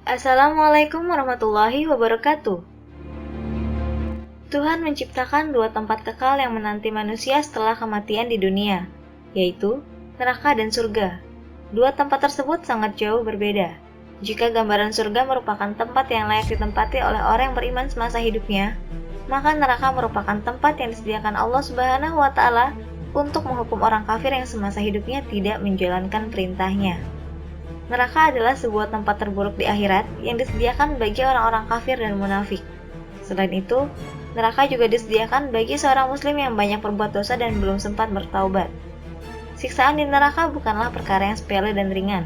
Assalamualaikum warahmatullahi wabarakatuh. Tuhan menciptakan dua tempat kekal yang menanti manusia setelah kematian di dunia, yaitu neraka dan surga. Dua tempat tersebut sangat jauh berbeda. Jika gambaran surga merupakan tempat yang layak ditempati oleh orang yang beriman semasa hidupnya, maka neraka merupakan tempat yang disediakan Allah Subhanahu wa Ta'ala untuk menghukum orang kafir yang semasa hidupnya tidak menjalankan perintahnya. Neraka adalah sebuah tempat terburuk di akhirat yang disediakan bagi orang-orang kafir dan munafik. Selain itu, neraka juga disediakan bagi seorang muslim yang banyak berbuat dosa dan belum sempat bertaubat. Siksaan di neraka bukanlah perkara yang sepele dan ringan.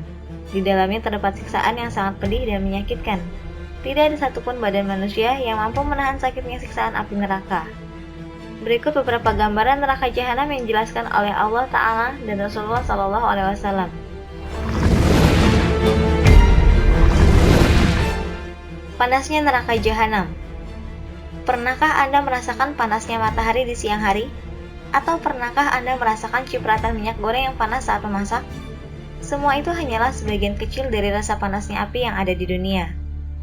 Di dalamnya terdapat siksaan yang sangat pedih dan menyakitkan. Tidak ada satupun badan manusia yang mampu menahan sakitnya siksaan api neraka. Berikut beberapa gambaran neraka jahanam yang dijelaskan oleh Allah Ta'ala dan Rasulullah SAW. Panasnya neraka jahanam. Pernahkah Anda merasakan panasnya matahari di siang hari? Atau pernahkah Anda merasakan cipratan minyak goreng yang panas saat memasak? Semua itu hanyalah sebagian kecil dari rasa panasnya api yang ada di dunia.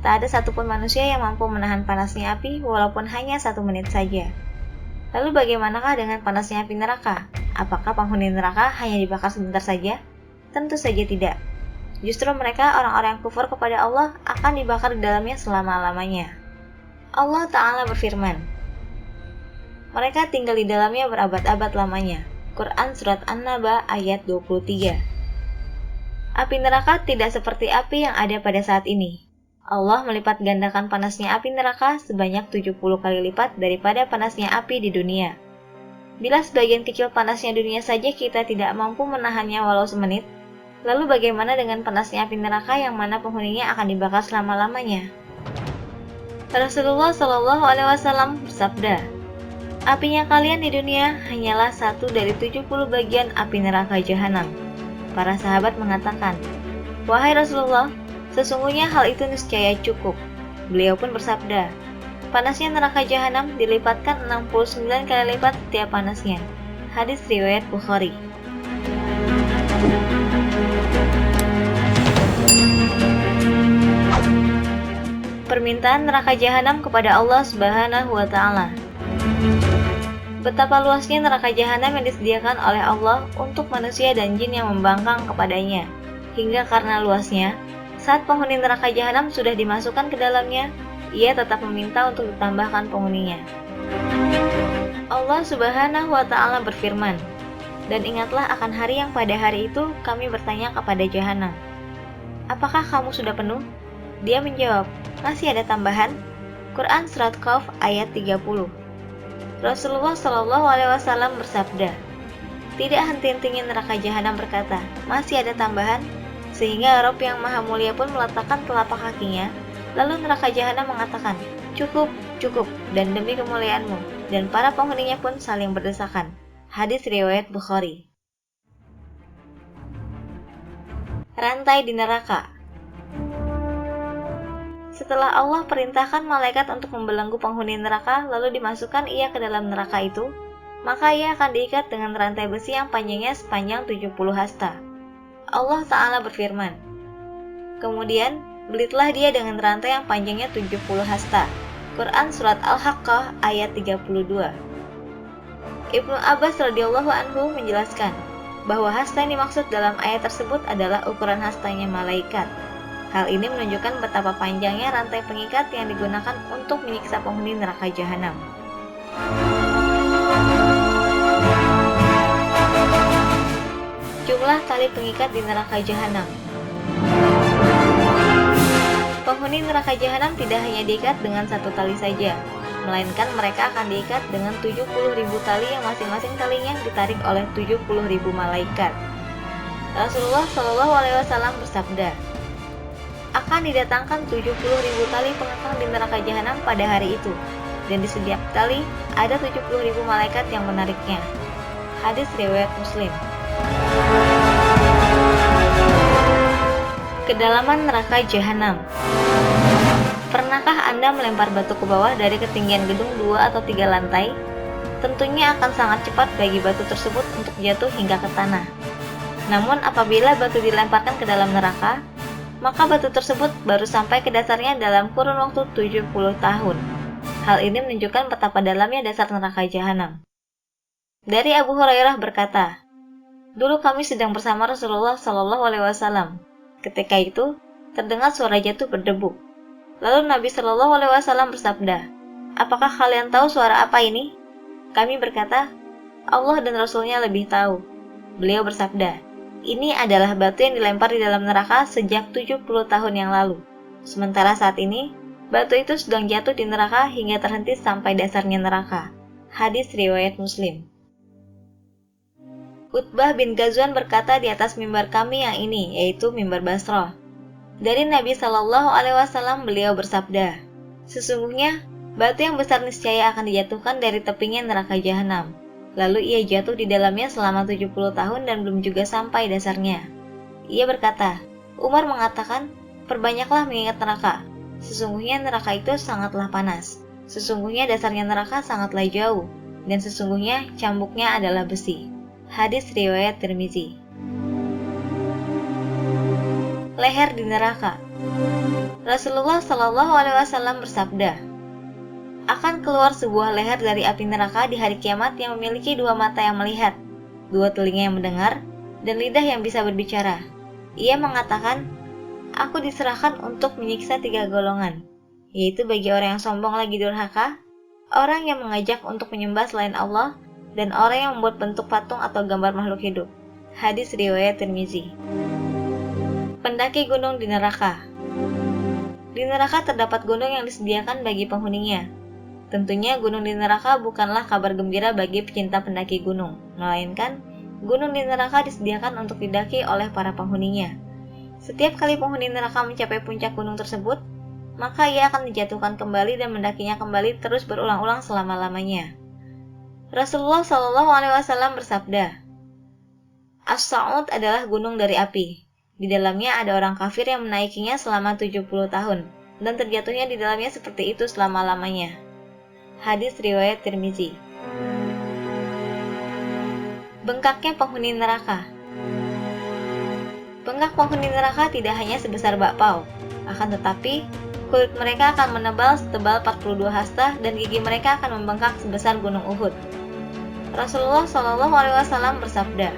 Tak ada satupun manusia yang mampu menahan panasnya api walaupun hanya 1 menit saja. Lalu bagaimanakah dengan panasnya api neraka? Apakah penghuni neraka hanya dibakar sebentar saja? Tentu saja tidak. Justru mereka, orang-orang yang kufur kepada Allah, akan dibakar di dalamnya selama-lamanya. Allah Ta'ala berfirman, mereka tinggal di dalamnya berabad-abad lamanya. Quran Surat An-Naba ayat 23. Api neraka tidak seperti api yang ada pada saat ini. Allah melipat gandakan panasnya api neraka sebanyak 70 kali lipat daripada panasnya api di dunia. Bila sebagian kecil panasnya dunia saja kita tidak mampu menahannya walau semenit, lalu bagaimana dengan panasnya api neraka yang mana penghuninya akan dibakar selama-lamanya? Rasulullah SAW bersabda, apinya kalian di dunia hanyalah 1 dari 70 bagian api neraka jahanam. Para sahabat mengatakan, wahai Rasulullah, sesungguhnya hal itu niscaya cukup. Beliau pun bersabda, panasnya neraka jahanam dilipatkan 69 kali lipat setiap panasnya. Hadis riwayat Bukhari. Permintaan neraka jahanam kepada Allah Subhanahu wa Ta'ala. Betapa luasnya neraka jahanam yang disediakan oleh Allah untuk manusia dan jin yang membangkang kepadanya. Hingga karena luasnya, saat penghuni neraka jahanam sudah dimasukkan ke dalamnya, ia tetap meminta untuk ditambahkan penghuninya. Allah Subhanahu wa Ta'ala berfirman, dan ingatlah akan hari yang pada hari itu kami bertanya kepada jahanam, apakah kamu sudah penuh? Dia menjawab, masih ada tambahan? Quran Surat Qaf ayat 30. Rasulullah SAW bersabda, tidak henti-hentinya neraka jahanam berkata, masih ada tambahan? Sehingga Rabb yang Maha Mulia pun meletakkan telapak kakinya, lalu neraka jahanam mengatakan, cukup, cukup, dan demi kemuliaanmu, dan para penghuninya pun saling berdesakan. Hadis riwayat Bukhari. Rantai di neraka. Setelah Allah perintahkan malaikat untuk membelenggu penghuni neraka lalu dimasukkan ia ke dalam neraka itu, maka ia akan diikat dengan rantai besi yang panjangnya sepanjang 70 hasta. Allah Ta'ala berfirman, kemudian belitlah dia dengan rantai yang panjangnya 70 hasta. Quran Surat Al-Haqqah ayat 32. Ibnu Abbas radhiyallahu anhu menjelaskan bahwa hasta yang dimaksud dalam ayat tersebut adalah ukuran hastanya malaikat. Hal ini menunjukkan betapa panjangnya rantai pengikat yang digunakan untuk menyiksa penghuni neraka jahanam. Jumlah tali pengikat di neraka jahanam. Penghuni neraka jahanam tidak hanya diikat dengan 1 tali saja, melainkan mereka akan diikat dengan 70.000 tali yang masing-masing talinya ditarik oleh 70.000 malaikat. Rasulullah SAW bersabda, akan didatangkan 70.000 tali pengekang di neraka jahanam pada hari itu, dan di setiap tali ada 70.000 malaikat yang menariknya. Hadis riwayat Muslim. Kedalaman neraka jahanam. Pernahkah Anda melempar batu ke bawah dari ketinggian gedung 2 atau 3 lantai? Tentunya akan sangat cepat bagi batu tersebut untuk jatuh hingga ke tanah. Namun apabila batu dilemparkan ke dalam neraka, maka batu tersebut baru sampai ke dasarnya dalam kurun waktu 70 tahun. Hal ini menunjukkan betapa dalamnya dasar neraka jahanam. Dari Abu Hurairah berkata, "Dulu kami sedang bersama Rasulullah Shallallahu Alaihi Wasallam. Ketika itu terdengar suara jatuh berdebu. Lalu Nabi Shallallahu Alaihi Wasallam bersabda, 'Apakah kalian tahu suara apa ini?' Kami berkata, 'Allah dan Rasulnya lebih tahu.' Beliau bersabda, 'Ini adalah batu yang dilempar di dalam neraka sejak 70 tahun yang lalu. Sementara saat ini, batu itu sedang jatuh di neraka hingga terhenti sampai dasarnya neraka.'" Hadis riwayat Muslim. Utbah bin Ghazwan berkata di atas mimbar kami yang ini, yaitu mimbar Basrah. Dari Nabi Shallallahu Alaihi Wasallam beliau bersabda, "Sesungguhnya batu yang besar niscaya akan dijatuhkan dari tepinya neraka jahanam. Lalu ia jatuh di dalamnya selama 70 tahun dan belum juga sampai dasarnya." Ia berkata, "Umar mengatakan, perbanyaklah mengingat neraka. Sesungguhnya neraka itu sangatlah panas. Sesungguhnya dasarnya neraka sangatlah jauh. Dan sesungguhnya cambuknya adalah besi." Hadis riwayat Tirmizi. Leher di neraka. Rasulullah Shallallahu Alaihi Wasallam bersabda, "Akan keluar sebuah leher dari api neraka di hari kiamat yang memiliki dua mata yang melihat, dua telinga yang mendengar, dan lidah yang bisa berbicara." Ia mengatakan, "Aku diserahkan untuk menyiksa 3 golongan, yaitu bagi orang yang sombong lagi durhaka, orang yang mengajak untuk menyembah selain Allah, dan orang yang membuat bentuk patung atau gambar makhluk hidup." Hadis riwayat Tirmizi. Pendaki gunung di neraka. Di neraka terdapat gunung yang disediakan bagi penghuninya. Tentunya gunung di neraka bukanlah kabar gembira bagi pecinta pendaki gunung, melainkan gunung di neraka disediakan untuk didaki oleh para penghuninya. Setiap kali penghuni neraka mencapai puncak gunung tersebut, maka ia akan dijatuhkan kembali dan mendakinya kembali terus berulang-ulang selama-lamanya. Rasulullah Shallallahu Alaihi Wasallam bersabda, "As-Sa'ud adalah gunung dari api. Di dalamnya ada orang kafir yang menaikinya selama 70 tahun, dan terjatuhnya di dalamnya seperti itu selama-lamanya." Hadis riwayat Tirmizi. Bengkaknya penghuni neraka. Bengkak penghuni neraka tidak hanya sebesar bakpao, akan tetapi kulit mereka akan menebal setebal 42 hasta dan gigi mereka akan membengkak sebesar gunung Uhud. Rasulullah Shallallahu Alaihi Wasallam bersabda,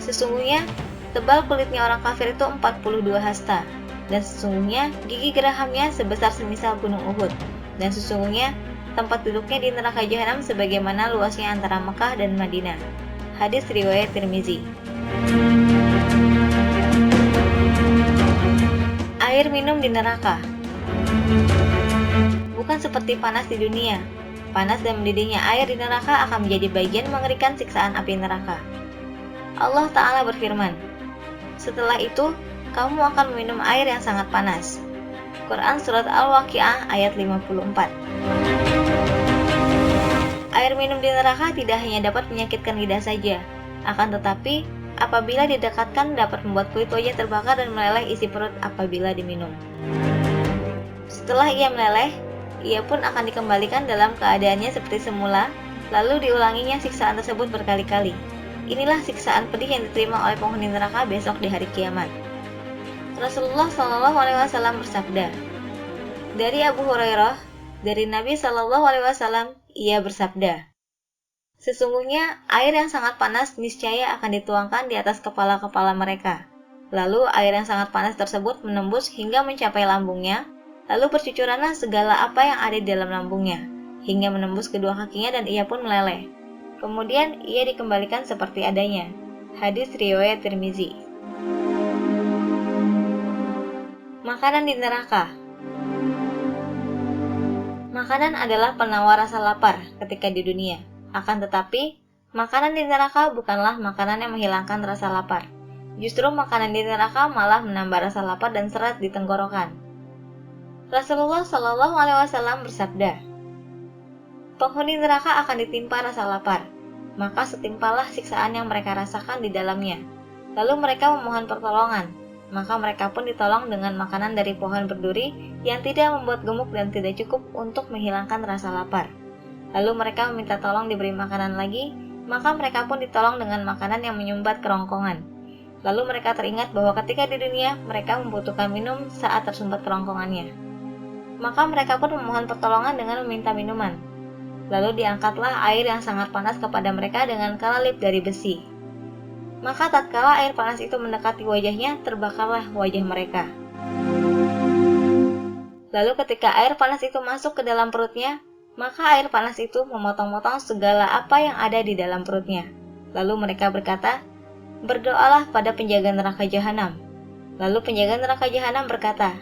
"Sesungguhnya tebal kulitnya orang kafir itu 42 hasta, dan sesungguhnya gigi gerahamnya sebesar semisal gunung Uhud, dan sesungguhnya tempat duduknya di neraka jahanam sebagaimana luasnya antara Mekah dan Madinah." Hadis riwayat Tirmizi. Air minum di neraka. Bukan seperti panas di dunia. Panas dan mendidihnya air di neraka akan menjadi bagian mengerikan siksaan api neraka. Allah Ta'ala berfirman, "Setelah itu, kamu akan meminum air yang sangat panas." Quran Surat Al-Waqi'ah ayat 54. Air minum di neraka tidak hanya dapat menyakitkan lidah saja, akan tetapi apabila didekatkan dapat membuat kulit wajah terbakar dan meleleh isi perut apabila diminum. Setelah ia meleleh, ia pun akan dikembalikan dalam keadaannya seperti semula, lalu diulanginya siksaan tersebut berkali-kali. Inilah siksaan pedih yang diterima oleh penghuni neraka besok di hari kiamat. Rasulullah Shallallahu Alaihi Wasallam bersabda, dari Abu Hurairah, dari Nabi Shallallahu Alaihi Wasallam, ia bersabda, "Sesungguhnya air yang sangat panas niscaya akan dituangkan di atas kepala-kepala mereka. Lalu air yang sangat panas tersebut menembus hingga mencapai lambungnya, lalu bercucuranlah segala apa yang ada di dalam lambungnya, hingga menembus kedua kakinya dan ia pun meleleh. Kemudian ia dikembalikan seperti adanya." Hadis riwayat Tirmizi. Makanan di neraka. Makanan adalah penawar rasa lapar ketika di dunia. Akan tetapi, makanan di neraka bukanlah makanan yang menghilangkan rasa lapar. Justru makanan di neraka malah menambah rasa lapar dan serat di tenggorokan. Rasulullah Shallallahu Alaihi Wasallam bersabda, "Penghuni neraka akan ditimpa rasa lapar, maka setimpalah siksaan yang mereka rasakan di dalamnya. Lalu mereka memohon pertolongan, maka mereka pun ditolong dengan makanan dari pohon berduri yang tidak membuat gemuk dan tidak cukup untuk menghilangkan rasa lapar. Lalu mereka meminta tolong diberi makanan lagi, maka mereka pun ditolong dengan makanan yang menyumbat kerongkongan. Lalu mereka teringat bahwa ketika di dunia mereka membutuhkan minum saat tersumbat kerongkongannya. Maka mereka pun memohon pertolongan dengan meminta minuman. Lalu diangkatlah air yang sangat panas kepada mereka dengan kalalip dari besi. Maka tatkala air panas itu mendekati wajahnya, terbakarlah wajah mereka. Lalu ketika air panas itu masuk ke dalam perutnya, maka air panas itu memotong-motong segala apa yang ada di dalam perutnya. Lalu mereka berkata, "Berdoalah pada penjaga neraka jahanam." Lalu penjaga neraka jahanam berkata,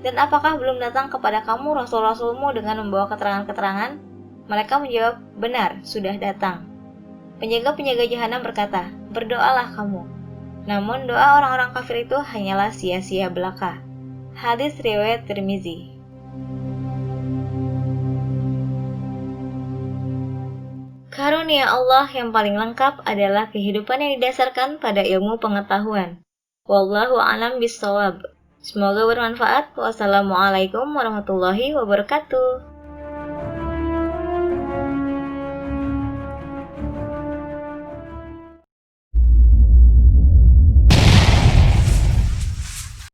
"Dan apakah belum datang kepada kamu rasul-rasulmu dengan membawa keterangan-keterangan?" Mereka menjawab, "Benar, sudah datang." Penjaga-penjaga jahanam berkata, "Berdoalah kamu." Namun doa orang-orang kafir itu hanyalah sia-sia belaka. Hadis riwayat Tirmizi. Karunia Allah yang paling lengkap adalah kehidupan yang didasarkan pada ilmu pengetahuan. Wallahu a'lam bishawab. Semoga bermanfaat. Wassalamualaikum warahmatullahi wabarakatuh.